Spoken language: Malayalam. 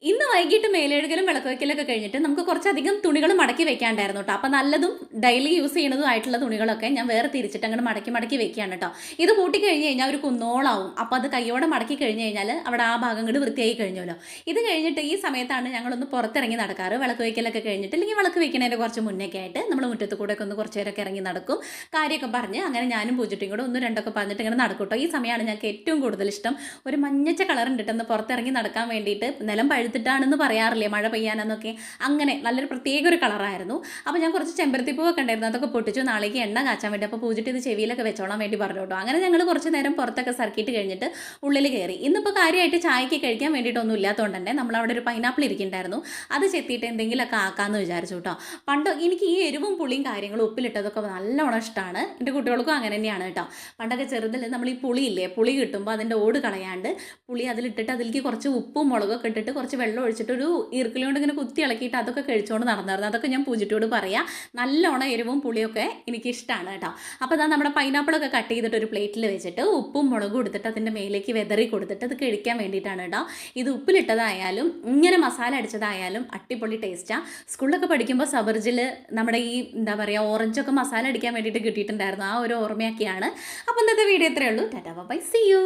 ഇന്ന് വൈകിട്ട് മേലെഴുകലും വിളക്ക് വയ്ക്കലൊക്കെ കഴിഞ്ഞിട്ട് നമുക്ക് കുറച്ചധികം തുണികൾ മടക്കി വെക്കാണ്ടായിരുന്നു കേട്ടോ. അപ്പോൾ നല്ലതും ഡെയിലി യൂസ് ചെയ്യുന്നതും ആയിട്ടുള്ള തുണികളൊക്കെ ഞാൻ വേറെ തിരിച്ചിട്ട് അങ്ങോട്ട് മടക്കി മടക്കി വെക്കുകയാണ് കേട്ടോ. ഇത് കൂട്ടി കഴിഞ്ഞ് കഴിഞ്ഞാൽ ഒരു കുന്നോളാവും. അപ്പോൾ അത് കൈയോടെ മടക്കി കഴിഞ്ഞ് കഴിഞ്ഞാൽ അവിടെ ആ ഭാഗം കൂടി വൃത്തിയായി കഴിഞ്ഞല്ലോ. ഇത് കഴിഞ്ഞിട്ട് ഈ സമയത്താണ് ഞങ്ങളൊന്ന് പുറത്തിറങ്ങി നടക്കാറ്. വിളക്ക് വയ്ക്കലൊക്കെ കഴിഞ്ഞിട്ട് അല്ലെങ്കിൽ വിളക്ക് വയ്ക്കുന്നതിൻ്റെ കുറച്ച് മുന്നേക്കെ ആയിട്ട് നമ്മൾ മുറ്റത്ത് കൂടെ ഒക്കെ ഒന്ന് കുറച്ച് നേരമൊക്കെ ഇറങ്ങി നടക്കും. കാര്യമൊക്കെ പറഞ്ഞ് അങ്ങനെ ഞാനും പൂജിട്ടും കൂടെ ഒന്നും രണ്ടൊക്കെ പറഞ്ഞിട്ട് ഇങ്ങനെ നടക്കും കേട്ടോ. ഈ സമയമാണ് ഞങ്ങൾക്ക് ഏറ്റവും കൂടുതൽ ഇഷ്ടം. ഒരു മഞ്ഞച്ച കളർ ഉണ്ടിട്ടെന്ന് പുറത്തിറങ്ങി നടക്കാൻ വേണ്ടിയിട്ട്. നിലം പഴുത്തിട്ടാണെന്ന് പറയാറില്ലേ മഴ പെയ്യാനെന്നൊക്കെ, അങ്ങനെ നല്ലൊരു പ്രത്യേക ഒരു കളറായിരുന്നു. അപ്പോൾ ഞാൻ കുറച്ച് ചെമ്പരത്തിപ്പൂവൊക്കെ ഉണ്ടായിരുന്നു, അതൊക്കെ പൊട്ടിച്ചു നാളേക്ക് എണ്ണ കാച്ചാൻ വേണ്ടി. അപ്പോൾ പൂജിട്ട് ഇത് ചെവിയിലൊക്കെ വെച്ചോളാൻ വേണ്ടി പറഞ്ഞു കേട്ടോ. അങ്ങനെ ഞങ്ങൾ കുറച്ച് നേരം പുറത്തൊക്കെ സർക്കിട്ട് കഴിഞ്ഞിട്ട് ഉള്ളിൽ കയറി. ഇന്നിപ്പോൾ കാര്യമായിട്ട് ചായക്ക് കഴിക്കാൻ വേണ്ടിയിട്ടൊന്നും ഇല്ലാത്തതുകൊണ്ട് തന്നെ നമ്മളവിടെ ഒരു പൈനാപ്പിൾ ഇരിക്കുന്നുണ്ടായിരുന്നു, അത് ചെത്തിയിട്ട് എന്തെങ്കിലുമൊക്കെ ആക്കാമെന്ന് വിചാരിച്ചു കേട്ടോ. പണ്ട് എനിക്ക് ഈ എരിവും പുളിയും കാര്യങ്ങളും ഉപ്പിലിട്ടതൊക്കെ നല്ലോണം ഇഷ്ടമാണ്. എൻ്റെ കുട്ടികൾക്കും അങ്ങനെ തന്നെയാണ് കേട്ടോ. പണ്ടൊക്കെ ചെറുതിൽ നമ്മൾ ഈ പുളിയില്ലേ, പുളി കിട്ടുമ്പോൾ അതിൻ്റെ ഓട് കളയാണ്ട് പുളി അതിലിട്ടിട്ട് അതിലേക്ക് കുറച്ച് ഉപ്പും മുളകൊക്കെ ഇട്ടിട്ട് കുറച്ച് വെള്ളം ഒഴിച്ചിട്ട് ഒരു ഈർക്കിലോണ്ട് ഇങ്ങനെ കുത്തി ഇളക്കിയിട്ട് അതൊക്കെ കഴിച്ചുകൊണ്ട് നടന്നായിരുന്നു. അതൊക്കെ ഞാൻ പൂജിട്ടോട് പറയാം, നല്ലോണം എരിവും പുളിയൊക്കെ എനിക്കിഷ്ടമാണ് കേട്ടോ. അപ്പോൾ അതാ നമ്മുടെ പൈനാപ്പിളൊക്കെ കട്ട് ചെയ്തിട്ട് ഒരു പ്ലേറ്റിൽ വെച്ചിട്ട് ഉപ്പും മുളകും എടുത്തിട്ട് അതിൻ്റെ മേലേക്ക് വെതറി കൊടുത്തിട്ട് അത് കഴിക്കാൻ വേണ്ടിയിട്ടാണ് കേട്ടോ. ഇത് ഉപ്പിലിട്ടതായാലും ഇങ്ങനെ മസാല അടിച്ചതായാലും അടിപൊളി ടേസ്റ്റാണ്. സ്കൂളിലൊക്കെ പഠിക്കുമ്പോൾ സബർജിൽ നമ്മുടെ ഈ എന്താ പറയുക ഓറഞ്ചൊക്കെ മസാല അടിക്കാൻ വേണ്ടിയിട്ട് കിട്ടിയിട്ടുണ്ടായിരുന്നു. ആ ഒരു ഓർമ്മയൊക്കെയാണ്. അപ്പോൾ ഇന്നത്തെ വീഡിയോ ഇത്രയേ ഉള്ളൂ. Tata bye, see U.